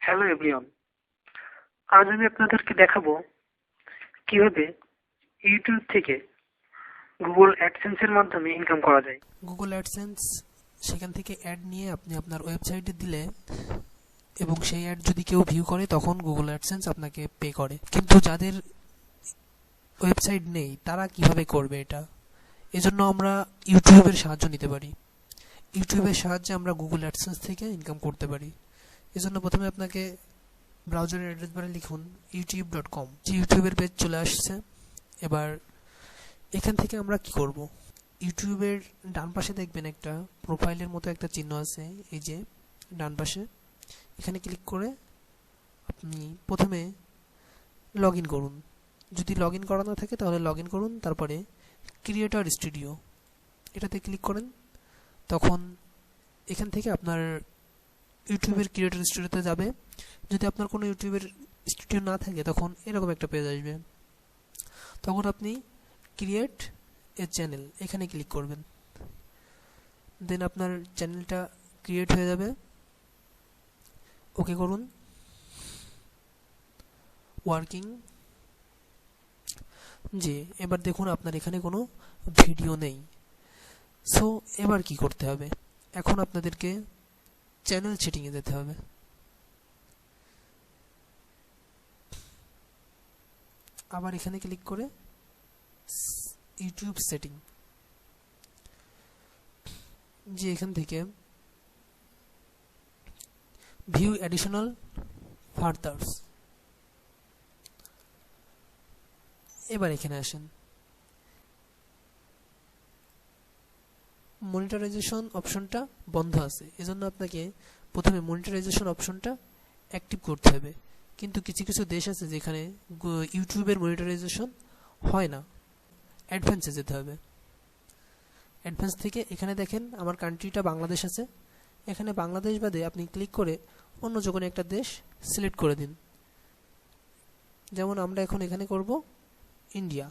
Hello everyone, আজ আমি আপনাদেরকে দেখাবো কিভাবে ইউটিউব থেকে গুগল অ্যাডসেন্সের মাধ্যমে ইনকাম করা যায়। গুগল অ্যাডসেন্স সেখান থেকে অ্যাড নিয়ে আপনি আপনার ওয়েবসাইটে দিলে এবং সেই অ্যাড যদি কেউ ভিউ করে তখন গুগল অ্যাডসেন্স আপনাকে পে করে। কিন্তু যাদের ওয়েবসাইট নেই তারা কিভাবে করবে এটা? এজন্য আমরা ইউটিউবের সাহায্য নিতে পারি। ইউটিউবের সাহায্যে আমরা গুগল অ্যাডসেন্স থেকে ইনকাম করতে পারি। এজন্য প্রথমে আপনাকে ব্রাউজারের অ্যাড্রেস বারে লিখুন youtube.com। যে ইউটিউবের পেজ চলে আসছে। এবার এখান থেকে আমরা কি করব? ইউটিউবের ডান পাশে দেখবেন একটা প্রোফাইলের মতো একটা চিহ্ন আছে, এই যে ডান পাশে। এখানে ক্লিক করে আপনি প্রথমে লগ ইন করুন। যদি লগ ইন করা না থাকে তাহলে লগ ইন করুন, তারপরে ক্রিয়েটর স্টুডিও এটাতে ক্লিক করেন। তখন এখান থেকে আপনার ইউটিউবের ক্রিয়েটর স্টুডিওতে যাবে। যদি আপনার কোনো ইউটিউবের স্টুডিও না থাকে তখন এরকম একটা পেজ আসবে। তখন আপনি ক্রিয়েট এ চ্যানেল এখানে ক্লিক করবেন। দেন আপনার চ্যানেলটা ক্রিয়েট হয়ে যাবে। ওকে করুন। ওয়ার্কিং। জি, এবার দেখুন আপনার এখানে কোনো ভিডিও নেই। সো এবার কি করতে হবে? এখন আপনাদেরকে চ্যানেল সেটিংয়ে যেতে হবে। আবার এখানে ক্লিক করে ইউটিউব সেটিং, যে এখান থেকে ভিউ অ্যাডিশনাল ফার্দার্স, এবার এখানে আসেন। মনিটারাইজেশন অপশনটা বন্ধ আছে, এজন্য আপনাকে প্রথমে মনিটারাইজেশন অপশনটা অ্যাক্টিভ করতে হবে। কিন্তু কিছু কিছু দেশ আছে যেখানে ইউটিউবের মনিটারাইজেশন হয় না, অ্যাডভান্সে যেতে হবে। অ্যাডভান্স থেকে এখানে দেখেন আমার কান্ট্রিটা বাংলাদেশ আছে। এখানে বাংলাদেশ বাদে আপনি ক্লিক করে অন্য যে কোনো একটা দেশ সিলেক্ট করে দিন। যেমন আমরা এখন এখানে করব ইন্ডিয়া।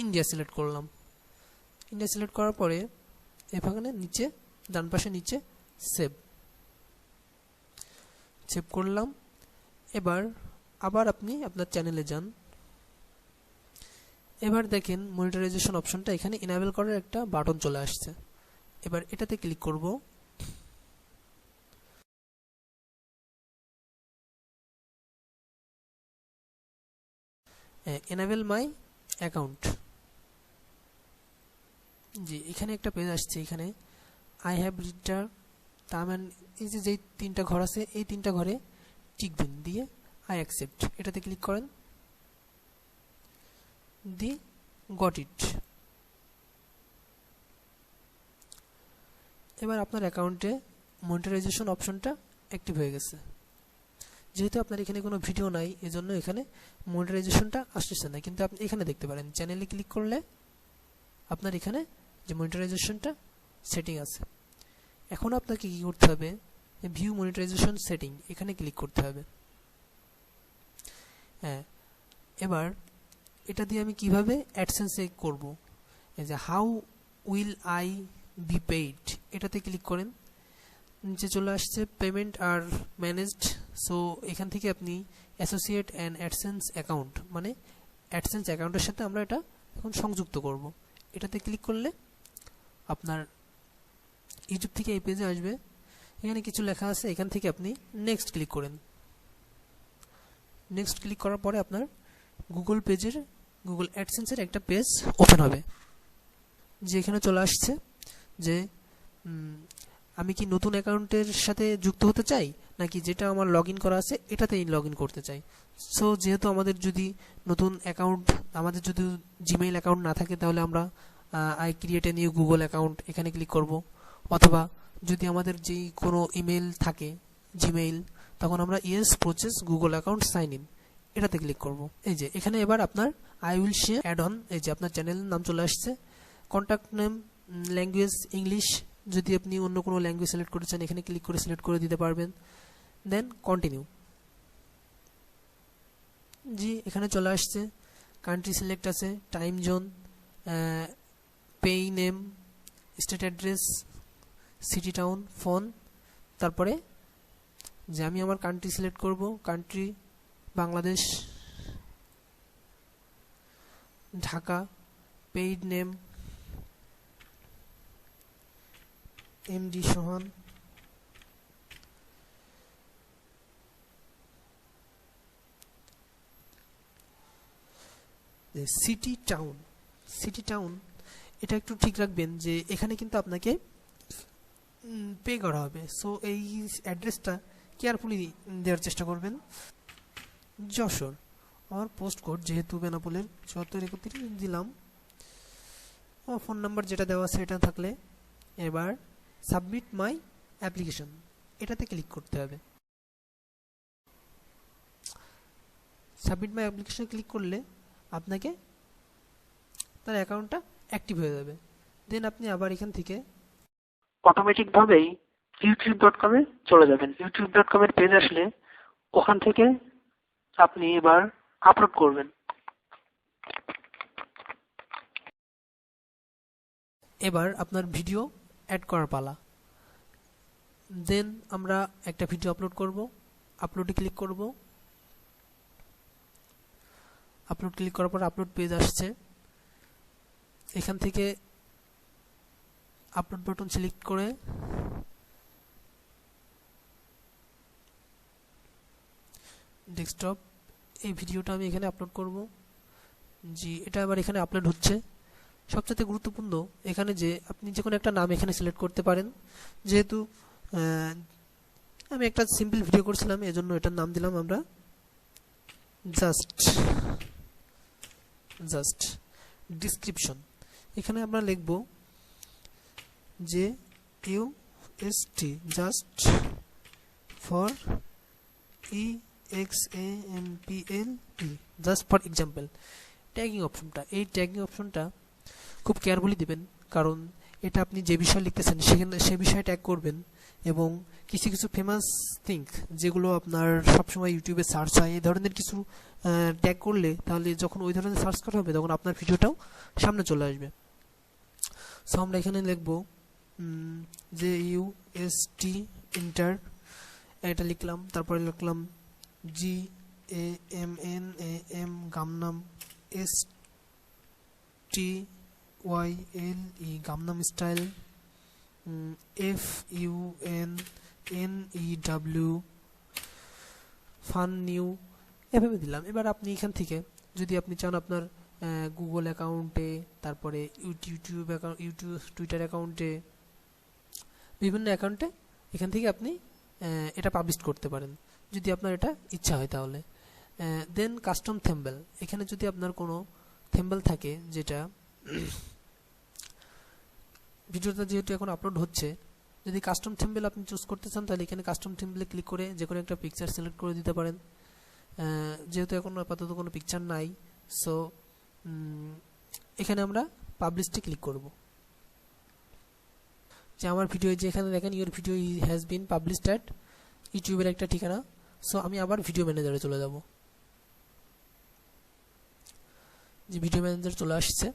ইন্ডিয়া সিলেক্ট করলাম। ইন্ডিয়া সিলেক্ট করার পরে এখানে নিচে ডান পাশে নিচে সেভ করলাম। এবার আবার আপনি আপনার চ্যানেলে যান। এবার দেখেন মনিটারাইজেশন অপশনটা এখানে এনাবেল করার একটা বাটন চলে আসছে। এবার এটাতে ক্লিক করব। Enable my account. জি, এখানে একটা পেজ আসছে। এখানে আই হ্যাভ রিটার টার্ম অ্যান্ড এই যে যেই তিনটা ঘর আছে এই তিনটা ঘরে টিক দিন, দিয়ে আই অ্যাকসেপ্ট এটাতে ক্লিক করেন। দি গট ইট। এবার আপনার অ্যাকাউন্টে মনিটারাইজেশন অপশনটা অ্যাক্টিভ হয়ে গেছে। যেহেতু আপনার এখানে কোনো ভিডিও নাই এজন্য এখানে মনিটারাইজেশনটা আসছে না, কিন্তু আপনি এখানে দেখতে পারেন চ্যানেলে ক্লিক করলে আপনার এখানে যে মনিটারাইজেশনটা সেটিং আছে। এখন আপনাকে কি করতে হবে? ভিউ মনিটারাইজেশন সেটিং এখানে ক্লিক করতে হবে। হ্যাঁ, এবার এটা দিয়ে আমি কিভাবে অ্যাডসেন্সে করব, এই যে how will I be paid এটাতে ক্লিক করেন। নিচে চলে আসছে পেমেন্ট আর ম্যানেজড। সো এখান থেকে আপনি অ্যাসোসিয়েট অ্যান্ড অ্যাডসেন্স অ্যাকাউন্ট, মানে অ্যাডসেন্স অ্যাকাউন্টের সাথে আমরা এটা এখন সংযুক্ত করব। এটাতে ক্লিক করলে আপনার ইউটিউব থেকে এই পেজে আসবে। এখানে কিছু লেখা আছে, এখান থেকে আপনি নেক্সট ক্লিক করেন। নেক্সট ক্লিক করার পরে আপনার গুগল পেজের গুগল অ্যাডসেন্সের একটা পেজ ওপেন হবে, যে এখানে চলে আসছে যে আমি কি নতুন অ্যাকাউন্টের সাথে যুক্ত হতে চাই নাকি যেটা আমার লগ ইন করা আছে এটাতেই লগ ইন করতে চাই। সো যেহেতু আমাদের যদি নতুন অ্যাকাউন্ট, আমাদের যদি জিমেইল অ্যাকাউন্ট না থাকে তাহলে আমরা I create a new Google account এখানে ক্লিক করব। অথবা যদি আমাদের যেই কোনো ইমেল থাকে জিমেইল, তখন আমরা yes process Google account sign in এটাতে ক্লিক করব। এই যে এখানে এবার আপনার I will share add on, এই যে আপনার চ্যানেলের নাম চলে আসছে। কন্ট্যাক্ট নেম ল্যাঙ্গুয়েজ ইংলিশ, যদি আপনি অন্য কোনো ল্যাঙ্গুয়েজ সিলেক্ট করতে চান এখানে ক্লিক করে সিলেক্ট করে দিতে পারবেন। দেন কন্টিনিউ। জি, এখানে চলে আসছে। কান্ট্রি সিলেক্ট আছে, time zone, payee name, state address, city, town, phone, তারপরে যে আমি আমার কান্ট্রি সিলেক্ট করব, country Bangladesh, Dhaka, paid name MD Sohan, city, town, city, town এটা একটু ঠিক রাখবেন যে এখানে কিন্তু আপনাকে পে করা হবে। সো এই অ্যাড্রেসটা কেয়ারফুলি দেওয়ার চেষ্টা করবেন। যশোর, আমার পোস্ট কোড যেহেতু বেনাপোলের 7431 দিলাম, আমার ফোন নাম্বার যেটা দেওয়া আছে এটা থাকলে এবার সাবমিট মাই অ্যাপ্লিকেশন এটাতে ক্লিক করতে হবে। সাবমিট মাই অ্যাপ্লিকেশন ক্লিক করলে আপনাকে তার অ্যাকাউন্টটা অ্যাক্টিভ হয়ে যাবে। দেন আপনি আবার এখান থেকে অটোমেটিকভাবেই youtube.com এ চলে যাবেন। youtube.com এর পেজ আসলে ওখান থেকে আপনি এবার আপলোড করবেন। এবার আপনার ভিডিও অ্যাড করার পালা। দেন আমরা একটা ভিডিও আপলোড করব, আপলোডে ক্লিক করব। আপলোড ক্লিক করার পর আপলোড পেজ আসছে, এখান থেকে আপলোড বাটন সিলেক্ট করে ডেস্কটপ, এই ভিডিওটা আমি এখানে আপলোড করব। জি, এটা আবার এখানে আপলোড হচ্ছে। সবচেয়ে গুরুত্বপূর্ণ এখানে যে আপনি যে কোনো একটা নাম এখানে সিলেক্ট করতে পারেন। যেহেতু আমি একটা সিম্পল ভিডিও করছিলাম, এজন্য এটার নাম দিলাম আমরা জাস্ট ডিসক্রিপশন। এখানে আমরা লিখব যে UST, just for EXAMPLE, just for example. Tagging অপশনটা, এই ট্যাগিং অপশনটা খুব কেয়ারফুলি দিবেন, কারণ এটা আপনি যে বিষয় লিখতেছেন সেখানে সে বিষয়ে ট্যাগ করবেন। এবং কিছু কিছু ফেমাস থিঙ্ক যেগুলো আপনার সবসময় ইউটিউবে সার্চ হয়, এই ধরনের কিছু ট্যাগ করলে তাহলে যখন ওই ধরনের সার্চ করা হবে তখন আপনার ভিডিওটাও সামনে চলে আসবে। সো আমরা এখানে লিখব যে ইউএসটি ইন্টার, এটা লিখলাম। তারপরে লিখলাম GAMNAM গামনাম, STYLE গামনাম স্টাইল, FUNNEW ফান নিউ, এভাবে দিলাম। এবার আপনি এখান থেকে যদি আপনি চান আপনার গুগল অ্যাকাউন্টে, তারপরে ইউটিউব অ্যাকাউন্ট, টুইটার অ্যাকাউন্টে, বিভিন্ন অ্যাকাউন্টে এখান থেকে আপনি এটা পাবলিশ করতে পারেন যদি আপনার এটা ইচ্ছা হয় তাহলে। দেন কাস্টম থেম্বল, এখানে যদি আপনার কোনো থেম্বল থাকে, যেটা ভিডিওটা যেহেতু এখন আপলোড হচ্ছে, যদি কাস্টম থেম্বল আপনি চুজ করতে চান তাহলে এখানে কাস্টম থেম্বলে ক্লিক করে যে কোনো একটা পিকচার সিলেক্ট করে দিতে পারেন। যেহেতু এখন আপাতত কোনো পিকচার নাই, সো এখানে আমরা পাবলিশে ক্লিক করব। যে আমার ভিডিও যে এখানে দেখেন your video has been published at, ইউটিউবের একটা ঠিকানা। সো আমি আবার ভিডিও ম্যানেজারে চলে যাব। যে ভিডিও ম্যানেজার চলে আসছে,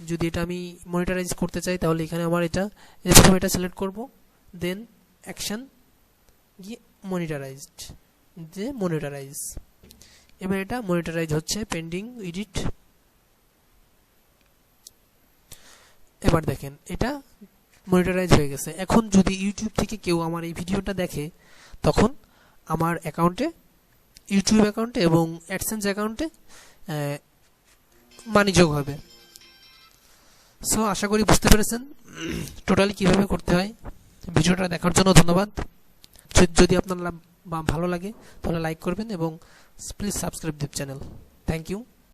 যদি এটা আমি মনিটারাইজ করতে চাই তাহলে এখানে আমার এটা প্রথমে এটা সিলেক্ট করব, দেন অ্যাকশন গিয়ে মনিটারাইজড, যে মনিটারাইজ। এবার এটা মনিটারাইজ হচ্ছে, পেন্ডিং এডিট। এবার দেখেন এটা মনিটারাইজ হয়ে গেছে। এখন যদি ইউটিউব থেকে কেউ আমার এই ভিডিওটা দেখে তখন আমার অ্যাকাউন্টে, ইউটিউব অ্যাকাউন্টে এবং অ্যাডসেন্স অ্যাকাউন্টে মানি যোগ হবে। সো আশা করি বুঝতে পেরেছেন টোটালি কিভাবে করতে হয়। ভিডিওটা দেখার জন্য ধন্যবাদ। যদি আপনার ভালো লাগে তাহলে লাইক করবেন এবং please subscribe this channel. Thank you.